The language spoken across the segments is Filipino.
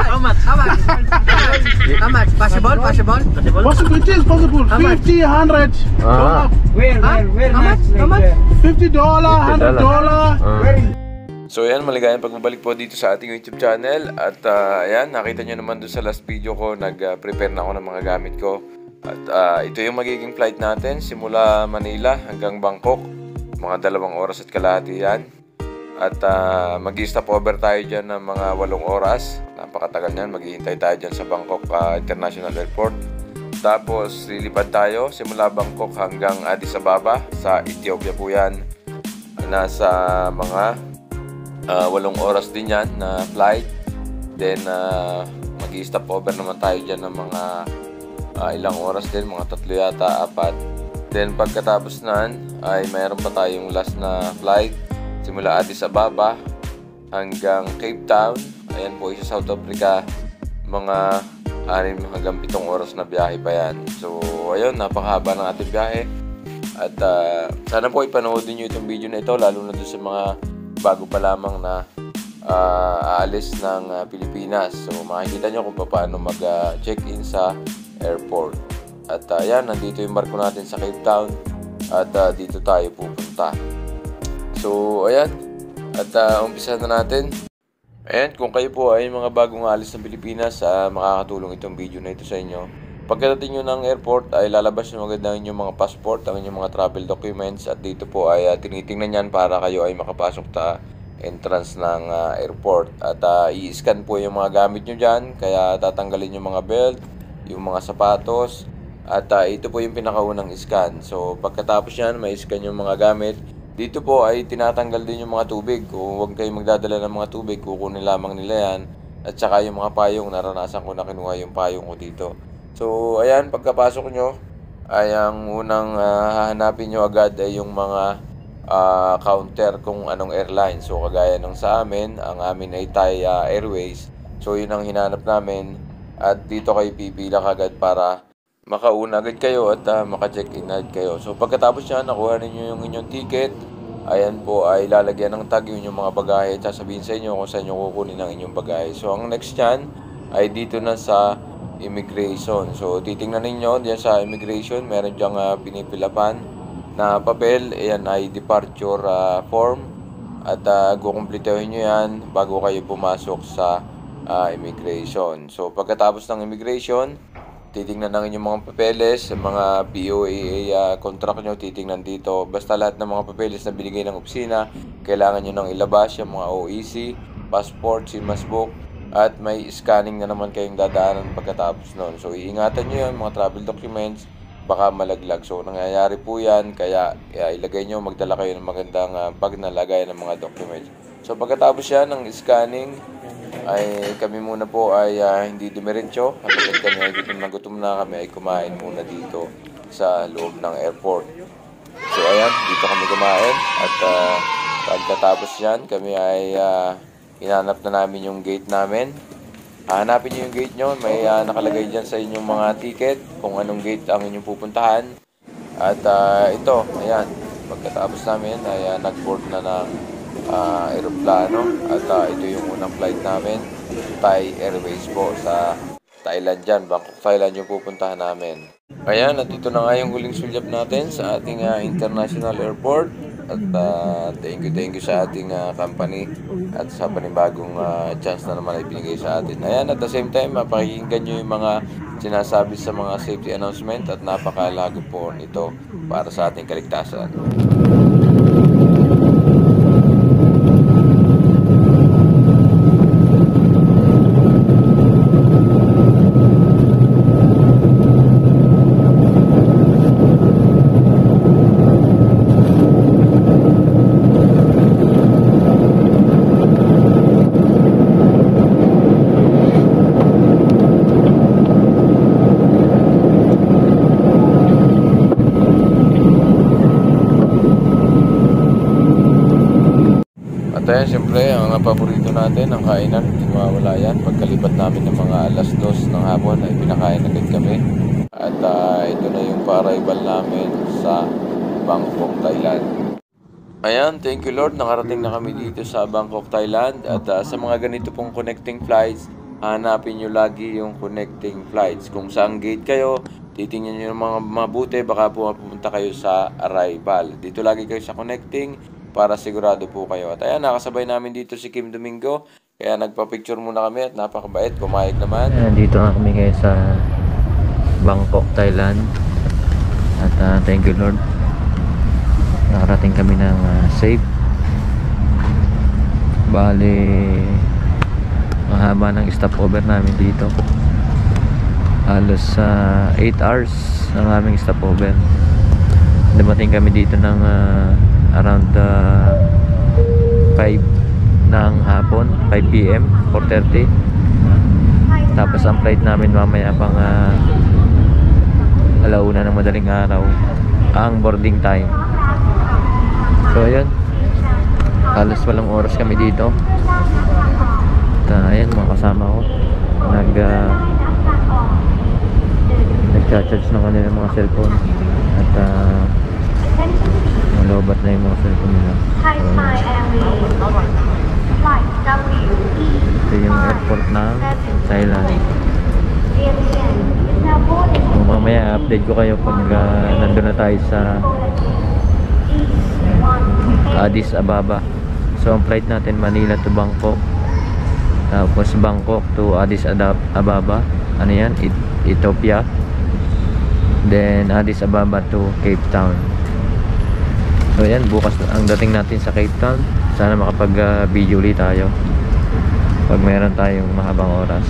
How much? How much? How much? Possible? Possible? Possible, it is possible. How much? 50, 100. Where How much? How much? $50, $100. So ayan, maligayang pagbabalik po dito sa ating YouTube channel. At ayan, nakita nyo naman doon sa last video ko, nag-prepare na ako ng mga gamit ko. At ito yung magiging flight natin, simula Manila hanggang Bangkok. Mga 2 oras at kalahati yan. At mag-stop over tayo dyan ng mga 8 oras. Napakatagal nyan, maghihintay tayo dyan sa Bangkok International Airport. Tapos lilipad tayo simula Bangkok hanggang Addis Ababa sa Ethiopia po yan. Nasa mga 8 oras din yan na flight. Then mag-stop over naman tayo dyan ng mga ilang oras din, mga 3 yata, 4. Then pagkatapos nan ay mayroon pa tayong last na flight simula Addis Ababa hanggang Cape Town. Ayan po, isa South Africa. Mga 6 hanggang 7 oras na biyahe pa yan. So ayun, napakahaba ng ating biyahe. At sana po ipanood nyo itong video na ito, lalo na doon sa mga bago pa lamang na aalis ng Pilipinas. So makikita nyo kung paano mag-check-in sa airport. At yan, nandito yung barko natin sa Cape Town. At dito tayo pupunta. So ayan, at umpisa na natin. Ayan, kung kayo po ay mga bagong aalis ng Pilipinas, makakatulong itong video na ito sa inyo. Pagkadating nyo ng airport ay lalabas nyo agad ang inyong mga passport, ang inyong mga travel documents. At dito po ay tinitingnan yan para kayo ay makapasok sa entrance ng airport. At i-scan po yung mga gamit nyo dyan. Kaya tatanggalin yung mga belt, yung mga sapatos. At ito po yung pinakaunang scan. So pagkatapos yan, may scan yung mga gamit. Dito po ay tinatanggal din yung mga tubig. Kung huwag kayong magdadala ng mga tubig, kukunin lamang nila yan. At saka yung mga payong, naranasan ko na kinuha yung payong ko dito. So ayan, pagkapasok nyo ay ang unang hahanapin nyo agad ay yung mga counter kung anong airline. So kagaya ng sa amin, ang amin ay Thai Airways. So yun ang hinanap namin. At dito kayo pipila kagad para makauna agad kayo at maka-check-in agad kayo. So pagkatapos yan, nakuha ninyo yung inyong ticket. Ayan po ay lalagyan ng tag yung mga bagahe at sasabihin sa inyo kung saan nyo kukunin ang inyong bagahe. So ang next yan ay dito na sa immigration. So titingnan ninyo diyan sa immigration, meron diyang pinipilapan na papel. Ayan ay departure form. At kukumplituhin nyo yan bago kayo pumasok sa immigration. So pagkatapos ng immigration, titingnan ng inyong mga papeles, mga POAA contract nyo, titingnan dito. Basta lahat ng mga papeles na binigay ng opisina, kailangan nyo nang ilabas yung mga OEC, passport, SIM book, at may scanning na naman kayong dadaanan pagkatapos nun. So iingatan nyo yun, mga travel documents, baka malaglag. So nangyayari po yan, kaya ilagay nyo, magdala kayo ng magandang bag na lagay ng mga documents. So pagkatapos yan ng scanning, ay kami muna po ay hindi dumiretso. Kapag kami ay gutom na kami ay kumain muna dito sa loob ng airport. So ayan, dito kami kumain. At pagkatapos yan, kami ay hinanap na namin yung gate namin. Hanapin nyo yung gate nyo. May nakalagay dyan sa inyong mga ticket kung anong gate ang inyong pupuntahan. At ito, ayan, pagkatapos namin ay nag-board na ng aeroplano. At ito yung unang flight namin, Thai Airways po sa Thailand dyan. Bangkok, Thailand yung pupuntahan namin. Ayan, at ito na nga yung huling sulyap natin sa ating international airport. At thank you sa ating company at sa panibagong chance na naman ay binigay sa atin. Ayan, at the same time, pakikinggan nyo yung mga sinasabi sa mga safety announcement at napakalago po nito para sa ating kaligtasan. At ayan, siyempre, ang paborito natin, ang kainan, hindi mawawala yan. Pagkalipat namin ng mga alas 2 ng hapon, ay pinakain agad kami. At ito na yung pa-arrival namin sa Bangkok, Thailand. Ayan, thank you Lord, nakarating na kami dito sa Bangkok, Thailand. At sa mga ganito pong connecting flights, hanapin nyo lagi yung connecting flights. Kung saan gate kayo, titingnan nyo yung mga mabuti, baka pumunta kayo sa arrival. Dito lagi kayo sa connecting para sigurado po kayo. At ayan, nakasabay namin dito si Kim Domingo. Kaya nagpa-picture muna kami at napakabait, pumayag naman. Ayan, dito na kami ngayon sa Bangkok, Thailand. At thank you Lord, nakarating kami ng safe. Bali, mahaba ng stopover namin dito. Halos 8 hours ang aming stopover. Dumating kami dito ng around 5 ng hapon, 5 PM, 4:30. Tapos ang flight namin mamaya pang alauna ng madaling araw ang boarding time. So ayun, halos walang oras kami dito. At ayan, mga kasama ko nag-charge ng kanilang mga cellphone. At malobat na yung mga cellphone nila. Ito yung airport ng Thailand. So, mamaya update ko kayo pag nandun na tayo sa Addis Ababa. So ang flight natin Manila to Bangkok, tapos Bangkok to Addis Ababa. Ano yan? Ethiopia. Then Addis Ababa to Cape Town. So yan, bukas ang dating natin sa Cape Town. Sana makapag video ulit tayo pag meron tayong mahabang oras.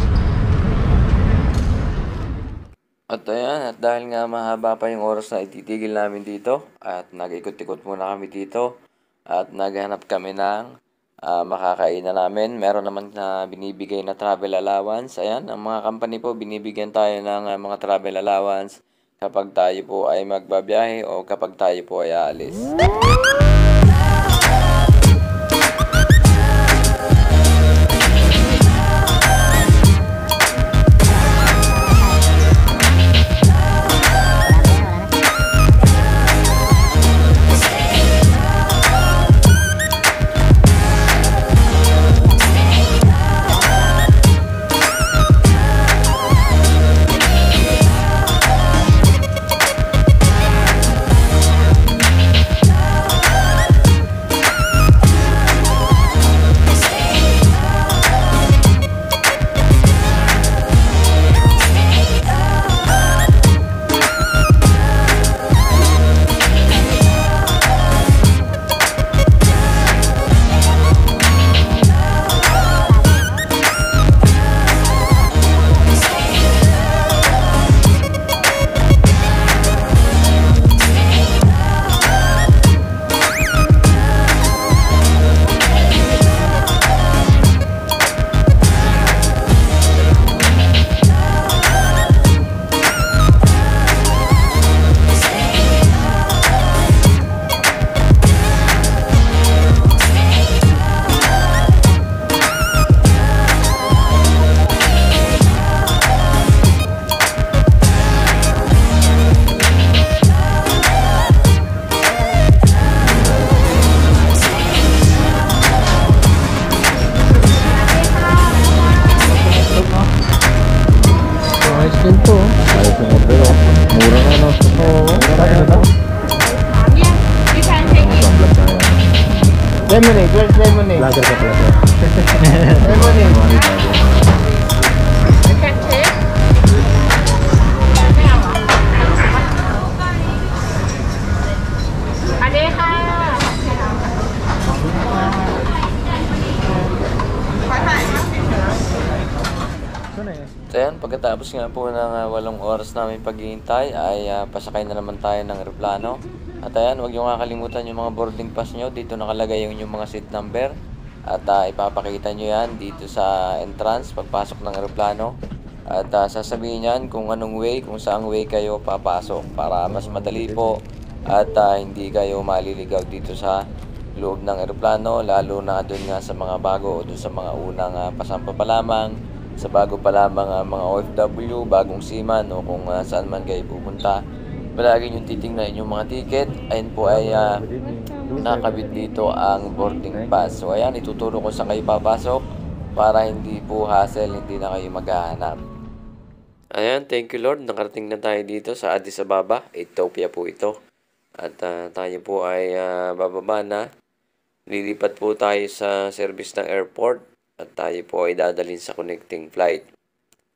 At ayan, at dahil nga mahaba pa yung oras na ititigil namin dito, at nag-ikot-ikot muna kami dito, at naghanap kami ng makakainan namin. Meron naman na binibigay na travel allowance. Ayan, ang mga company po, binibigyan tayo ng mga travel allowance kapag tayo po ay magbabiyahe o kapag tayo po ay aalis. Din to. Ayos yung order, oh. Mura na, no? Oo. Mura na to. Yeah, you can take it. Lemonade, where's lemonade? Vlogger ka pala to. Lemonade. You can take. Ade ka. So yan, pagkatapos nga po ng 8 oras namin paghihintay ay pasakay na naman tayo ng eroplano. At ayan, huwag nyo kakalimutan yung mga boarding pass nyo. Dito nakalagay yung mga seat number. At ipapakita nyo yan dito sa entrance pagpasok ng eroplano. At sasabihin yan kung anong way, kung saang way kayo papasok para mas madali po at hindi kayo maliligaw dito sa loob ng eroplano, lalo na dun nga sa mga bago o dun sa mga unang pasampa pa lamang, sa bago pa lamang mga OFW, bagong seaman o kung saan man kayo pupunta. palagi nyo titingnan yung mga ticket. Ayun po ay nakabit dito ang boarding pass. So ayan, ituturo ko sa kayo papasok para hindi po hassle, hindi na kayo maghahanap. Ayan, thank you Lord. Nakarating na tayo dito sa Addis Ababa, Ethiopia po ito. At tayo po ay bababa na. Lilipat po tayo sa service ng airport at tayo po ay dadalhin sa connecting flight.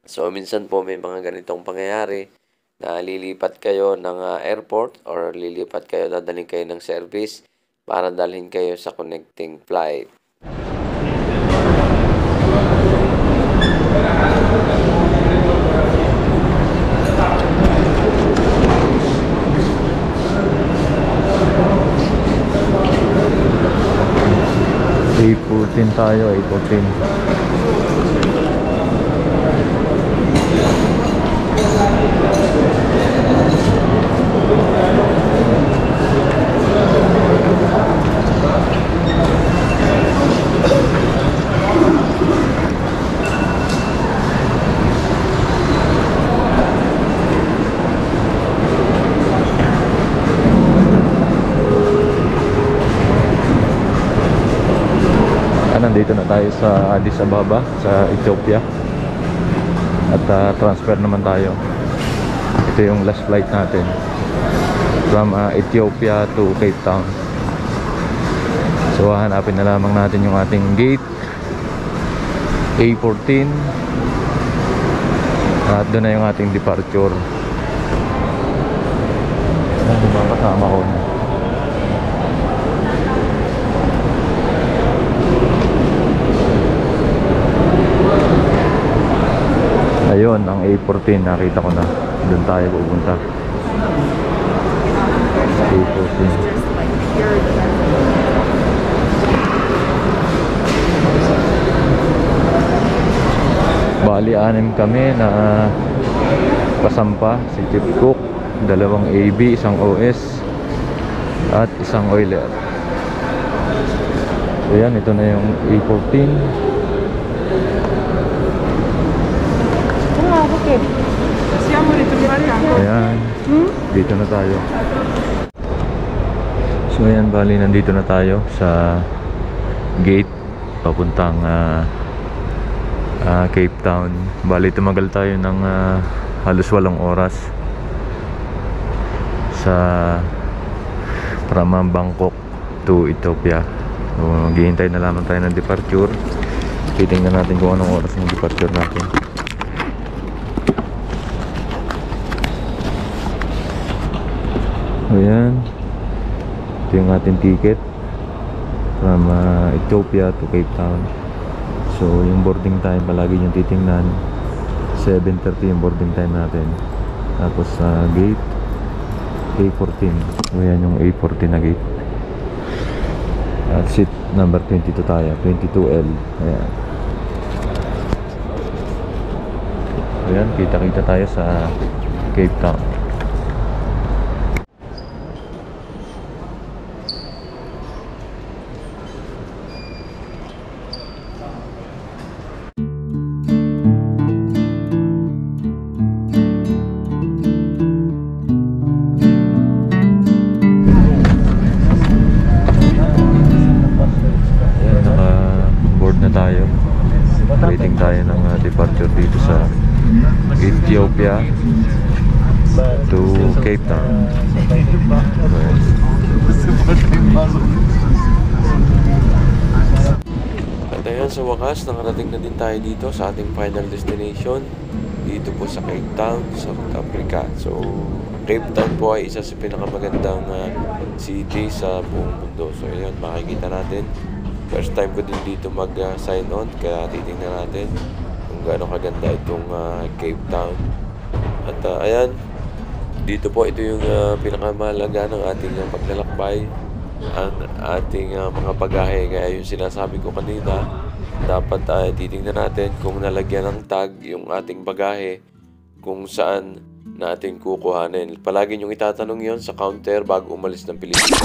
So minsan po may mga ganitong pangyayari na lilipat kayo ng airport or lilipat kayo, dadalhin kayo ng service para dalhin kayo sa connecting flight. A14 tayo, A14. Nandito na tayo sa Addis Ababa, sa Ethiopia. At transfer naman tayo. Ito yung last flight natin from Ethiopia to Cape Town. So hahanapin na lamang natin yung ating gate A14 at doon na yung ating departure. Ano ba kasama ko? Ayun, ang A14 nakita ko na. Doon tayo pupunta. A14. Bali, 6 kami na kasampa. Si Chief Cook, 2 AB, 1 OS at 1 oiler. So yan, ito na yung A14. Ayan, dito na tayo. So ayan, bali nandito na tayo sa gate papuntang Cape Town. Bali tumagal tayo ng halos 8 oras sa from Bangkok to Ethiopia. So maghihintay na lamang tayo ng departure. Titingnan natin kung anong oras yung departure natin. Ayan, ito yung ating ticket from Ethiopia to Cape Town. So yung boarding time palagi yung titingnan, 7:30 yung boarding time natin. Tapos sa gate A14. So yan yung A14 na gate. At seat number 22 tayo, 22L. Ayan. Ayan, kita-kita tayo sa Cape Town. Waiting tayo ng departure dito sa Ethiopia to Cape Town. At ayan, sa wakas nakarating na din tayo dito sa ating final destination dito po sa Cape Town, South Africa. So Cape Town po ay isa sa pinakamagandang city sa buong mundo. So ayan, makikita natin. First time ko din dito mag-sign on, kaya titingnan natin kung gaano kaganda itong Cape Town. At ayan, dito po ito yung pinakamahalaga ng ating paglalakbay, ang ating mga bagahe. Kaya yung sinasabi ko kanina, dapat titingnan natin kung nalagyan ng tag yung ating bagahe, kung saan natin kukuhanin. Palagi niyong itatanong yon sa counter bago umalis ng Pilipinas.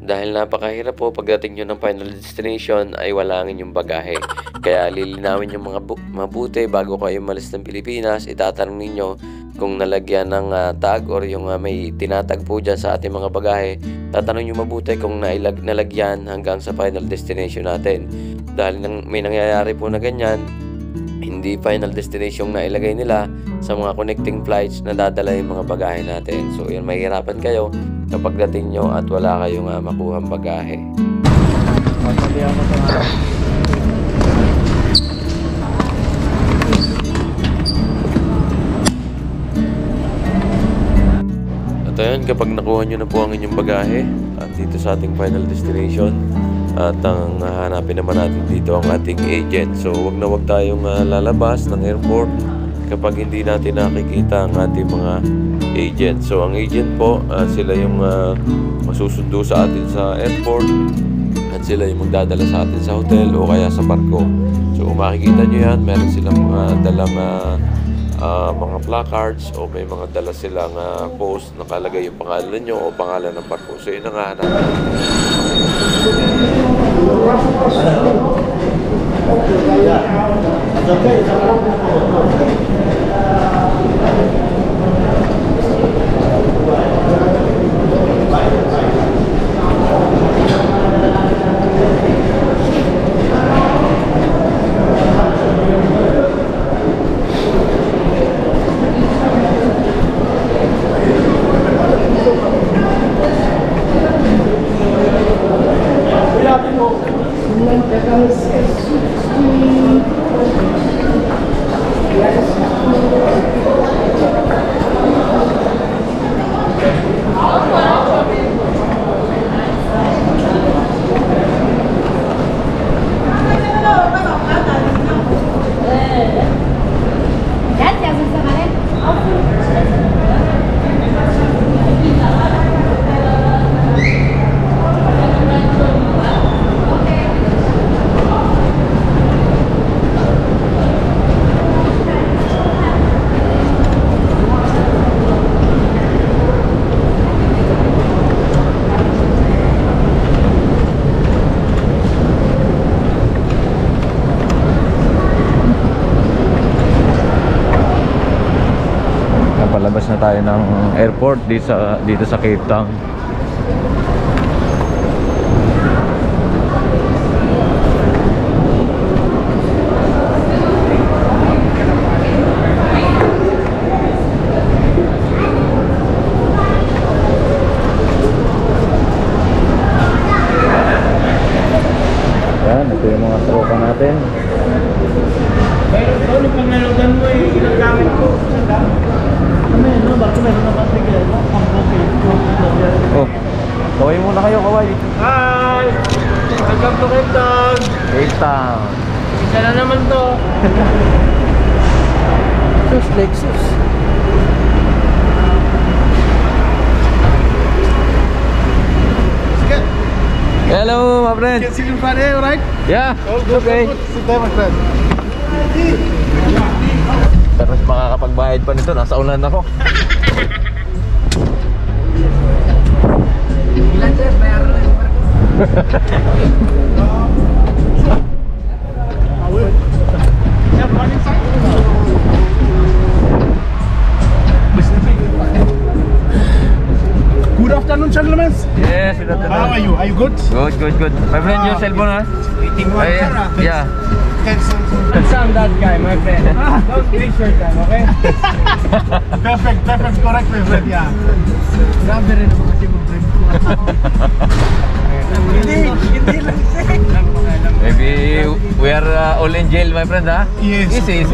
Dahil napakahirap po pagdating nyo ng final destination ay walangin yung bagahe. Kaya lilinawin yung mga mabuti bago kayo umalis ng Pilipinas. Itatanong ninyo kung nalagyan ng tag or yung may tinatag po dyan sa ating mga bagahe, tatanong nyo mabuti kung nalagyan hanggang sa final destination natin. Dahil may nangyayari po na ganyan, hindi final destination na ilagay nila sa mga connecting flights na dadala yung mga bagahe natin. So yun, mahirapan kayo kapag dating nyo at wala kayong makuhang bagahe. At ayan, kapag nakuha nyo na po ang inyong bagahe at dito sa ating final destination, at ang hanapin naman natin dito ang ating agent. So wag na wag tayong lalabas ng airport kapag hindi natin nakikita ang ating mga agent. So ang agent po, sila yung masusundo sa atin sa airport at sila yung magdadala sa atin sa hotel o kaya sa barko. So kung makikita nyo yan, meron silang mga dalang mga placards o may mga dala silang post nakalagay yung pangalan nyo o pangalan ng barko. So yun ang hahanapin. Palabas na tayo ng airport dito sa Cape Town. Yan, ito yung mga tropa natin. Pero ito, pag nalugan mo ilang gamit ko. Oh, kaway muna kayo, kaway. Hi! Welcome to Cape Town! Cape Town. Isa na naman to. Sus, Lexus. Hello, my friend. Can see you Friday, alright? Yeah, okay. Sit there, my friend. Pero makakapagbayad pa nito, nasa ulan ako. Ilan sir, bayaran lang yung barko. Good afternoon, gentlemen. Yes, good afternoon. How are you? Are you good? Good. My friend, your cellphone, ha? Yeah. I'm that guy, my friend. Don't waste your time, okay? Perfect, correct, my friend, yeah. Grabe rin naman kasi mag-drive ko. Hindi lang sir. Maybe we are all in jail, my friend, ha? Yes. Easy.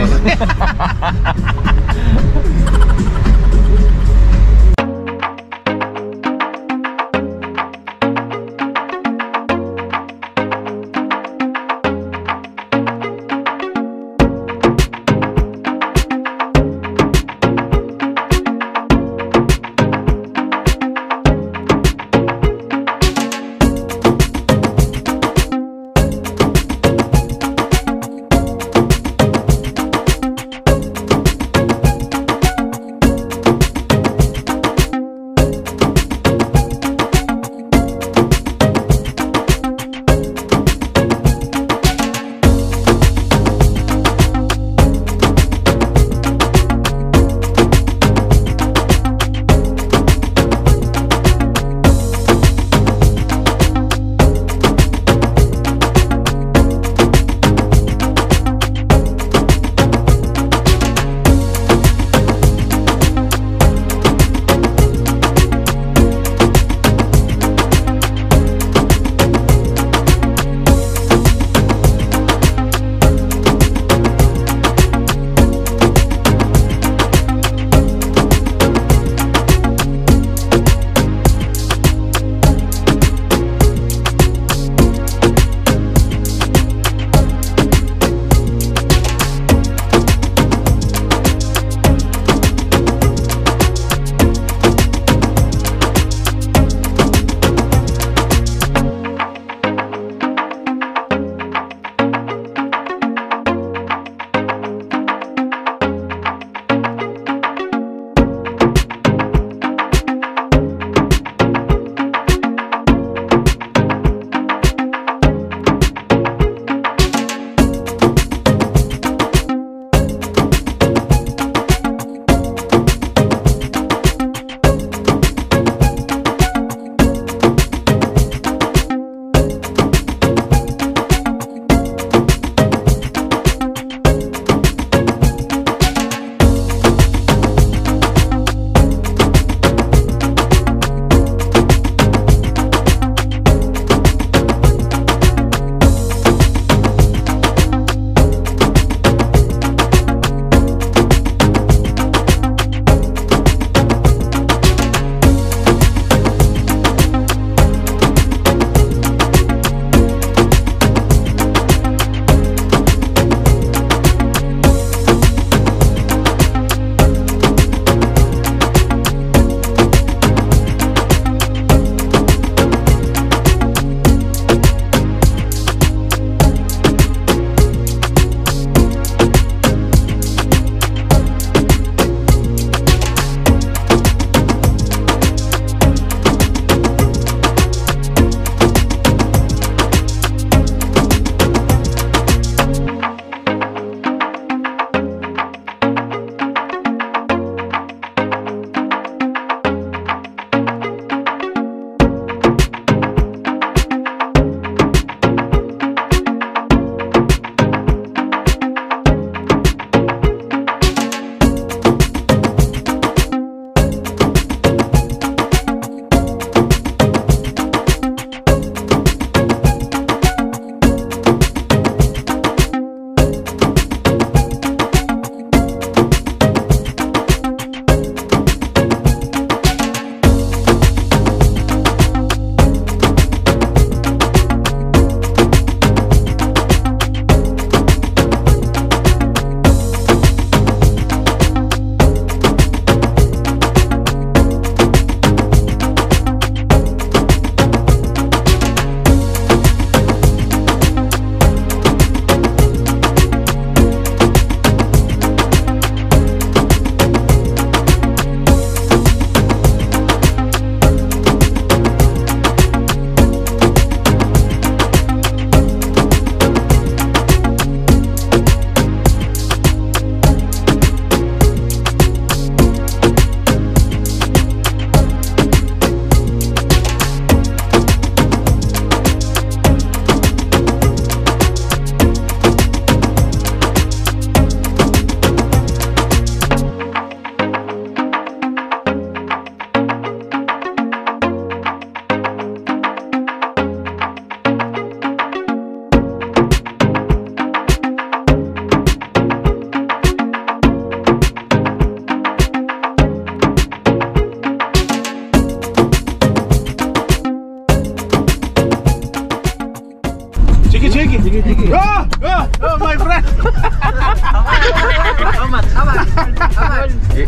Oh, my friend.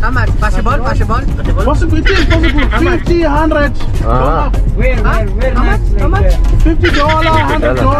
How much? Possible? Possibility, possible. 50, 100. Where How much? $50, $100.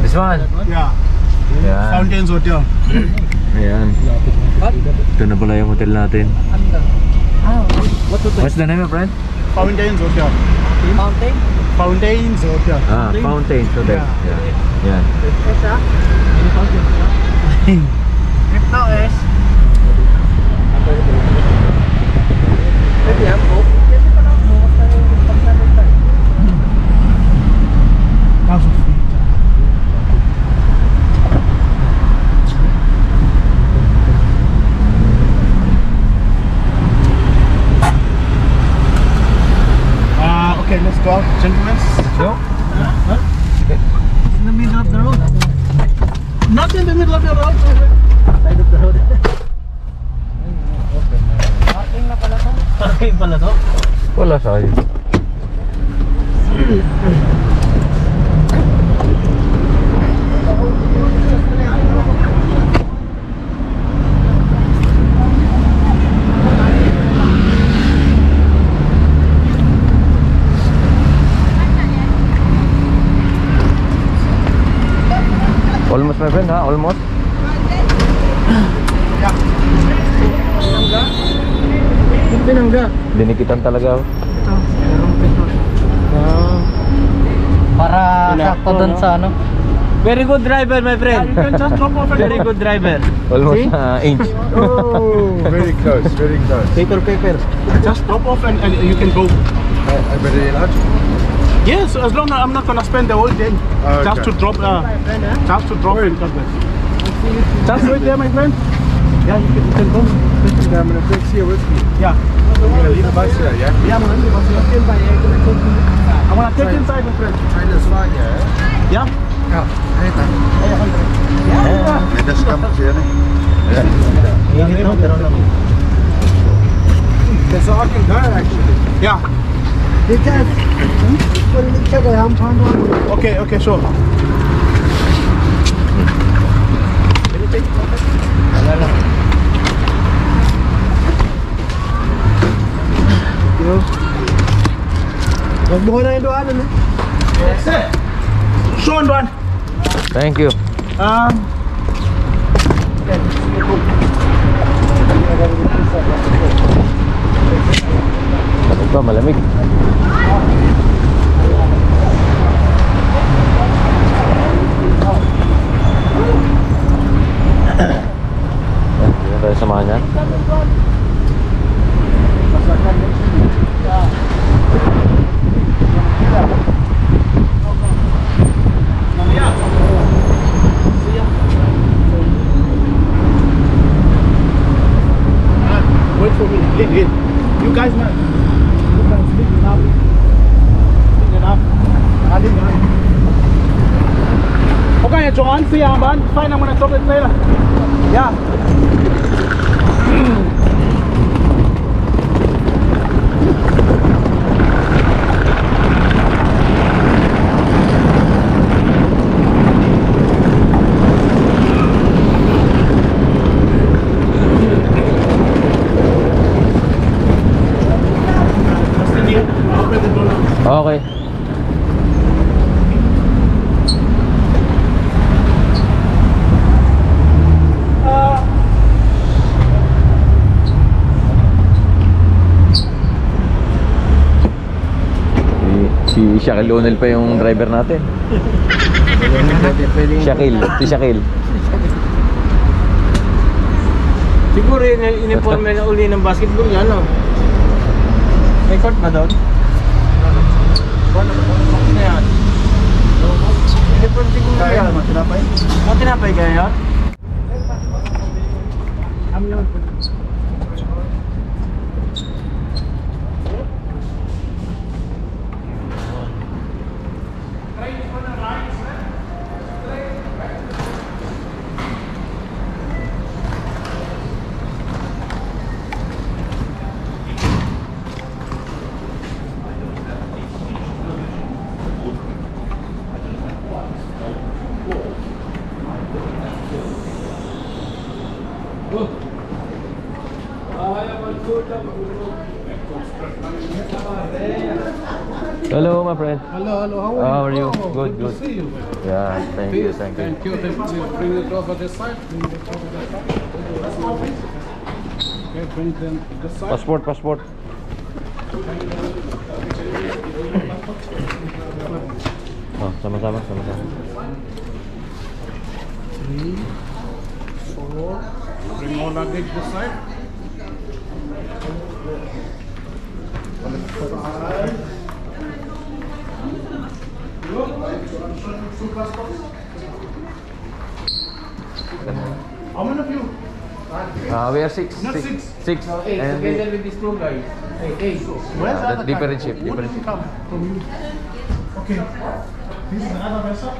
This one? Yeah. Yan. Fountains Hotel. Ayan. Ito na pala yung hotel natin. What's the name, my friend? Fountains Hotel. Mountain? Fountains Hotel. Ah, Fountains Hotel. Yeah. Yan. Now is Okay, let's go out, gentlemen. Go. in the middle of the road. Not in the middle of the road. Side of the road. Parking na pala to. Parking pala to. Wala sa'yo. Almost, my friend, ha? Almost. Pinangga. Dinikitan talaga. Ito. Para sakto dun sa ano. Very good driver, my friend. You can just drop off and Very good driver. Almost inch. Oh, very close, very close. Paper. just drop off and you can go. Very large. Yes, as long as I'm not gonna spend the whole day. Okay. Just to drop just to drop it. Just wait there, my friend. Yeah, you can go. Okay, I'm gonna fix here with me. Yeah. I'm gonna leave the bus here, yeah? Yeah, I'm gonna leave us here. I wanna take inside, my friend. China's fine, yeah? Yeah? Ja, heet dat. Yeah. Nee, dat is kampioen. There's a walking there actually. Yeah. Okay, sure. Wag mo na yung doon, ano? Sean, Duan. Thank you. Lamig pa, malamig. Hindi na tayo samahan niyan. Wait for me. Lead. You guys, man. You guys lead enough. Lead enough. Okay, Johan, see you, man. Fine, I'm gonna drop it later. Yeah. Okay. Shaquille O'Neal pa yung driver natin. Shaquille, si Shaquille. Siguro yun yung uniforme na uli ng basketball yan, no? May court ba doon? Ano yan? Uniform siguro yan. Tinapay? Tinapay kaya yan? Hello, my friend. Hello, How are you? Good, good. See you. Yeah, thank you, thank you. Thank you. Bring it over this side. Bring it over this side. Okay, bring them this side. Passport, passport. Oh, sama-sama, sama-sama. 3, 4. Bring more luggage this side. 5. How many of you? We are six. Not Six. six. Six. And Together with these two guys. Hey. Where's the that other different guy? ship, Who different did ship. come from you? Okay. This is the other vessel.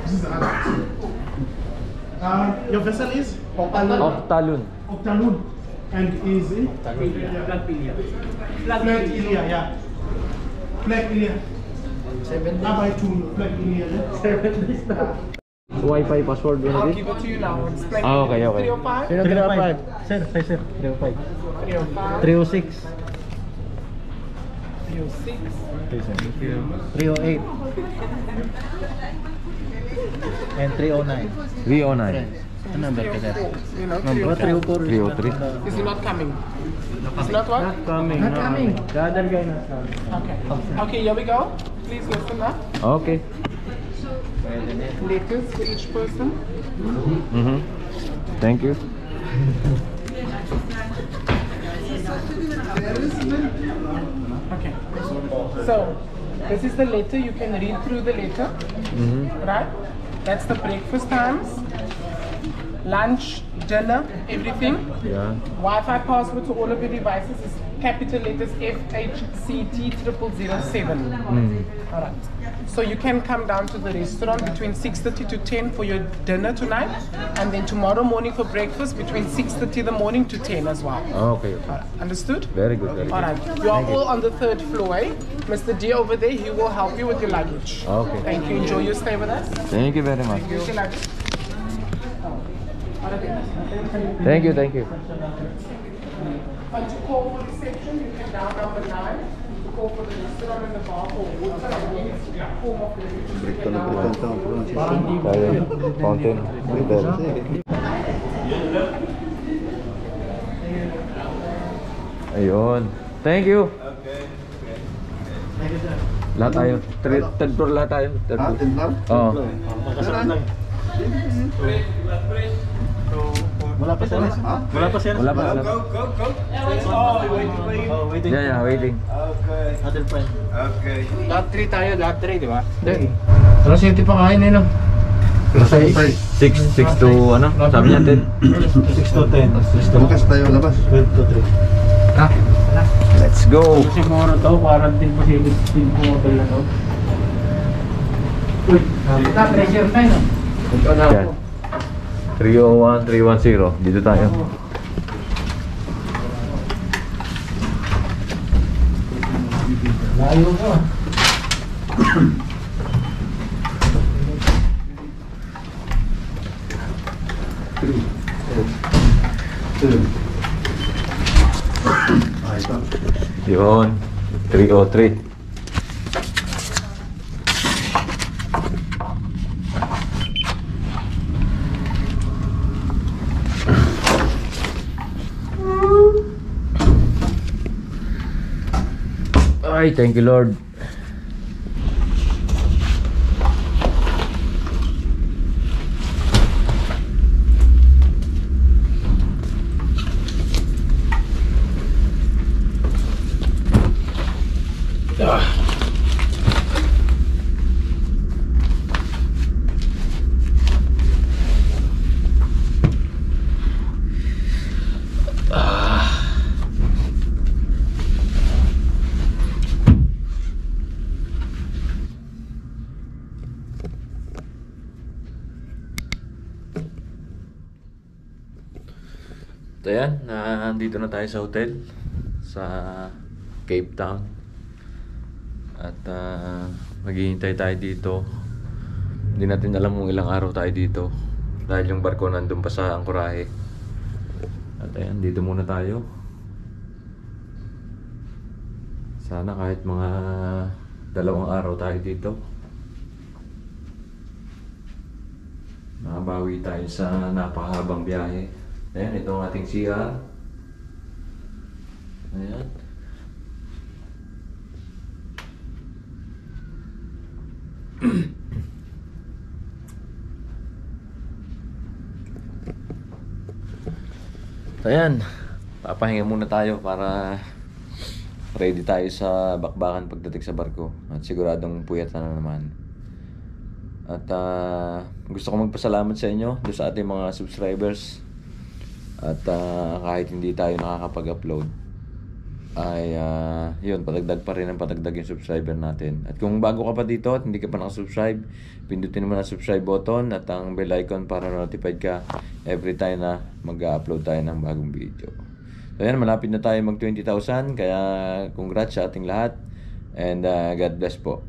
This is the other vessel. Your vessel is Octalun. Octalun and is in Flag Pilia. Flag Ilia, yeah. Flag Ilia. 7 days. By 2 Flag Ilia. Yeah. 7 days na. Wi-Fi password yun I'll din? give it to you now. It's like Okay, okay. 305, Sino 305? Sir, sir. 305. 305, 306. 306. 308. And 309. 309. Ano number ka sir? You know, Number 305. 303. Is he not coming? It's not what? Not coming. Not coming. The other guy not coming. Okay. Okay, here we go. Please listen up. Okay. Letters for each person. Mm-hmm. Thank you. Okay. So, this is the letter. You can read through the letter. Mm-hmm. Right? That's the breakfast times, lunch, dinner, everything. Yeah. Wi-Fi password to all of your devices is capital letters FHCT0007. Alright. So you can come down to the restaurant between 6:30 to 10 for your dinner tonight, and then tomorrow morning for breakfast between 6:30 in the morning to 10 as well. Okay. Alright. Understood? Very good, very good. Alright. You are all on the 3rd floor, eh? Mr. D over there, he will help you with your luggage. Okay. Thank you. Enjoy your stay with us. Thank you very much. Here's your luggage. Thank you, thank you. And to call for reception, you can dial number 9. To call for the restaurant and the bar for water and any form of beverage, you can dial Fountain. Ayun. Thank you. Lahat tayo. Third floor lahat tayo. Third floor. Oo. Wala pa sir? Wala pa sir? Wala pa. Wala pa. Yeah, waiting. Other friend. Lahat 3 tayo, lahat 3, di ba? Alas 7 pa kain eh no? 6 to ano? Sabi niya 10. 6 to 10. Bukas tayo labas. 12 to 3. Let's go. Siguro to, quarantine facility po hotel na to. Uy, pressure tayo no? Yan. 301, 310. Dito tayo. Layo ko. Yun. 303. Ay, thank you Lord. So yan, nandito na tayo sa hotel sa Cape Town. At maghihintay tayo dito. Hindi natin alam kung ilang araw tayo dito dahil yung barko nandun pa sa Ancoraje. At ayan, dito muna tayo. Sana kahit mga 2 araw tayo dito, makabawi tayo sa napakahabang biyahe. Ayan, ito ang ating CR. Ayan. So ayan, papahinga muna tayo para ready tayo sa bakbakan pagdating sa barko. At siguradong puyat na naman. At gusto ko magpasalamat sa inyo doon sa ating mga subscribers. At kahit hindi tayo nakakapag-upload, ay yun, padagdag pa rin ang padagdag yung subscriber natin. At kung bago ka pa dito at hindi ka pa nakasubscribe, pindutin mo na subscribe button at ang bell icon para notified ka every time na mag-upload tayo ng bagong video. So yan, malapit na tayo mag 20,000, kaya congrats sa ating lahat and God bless po.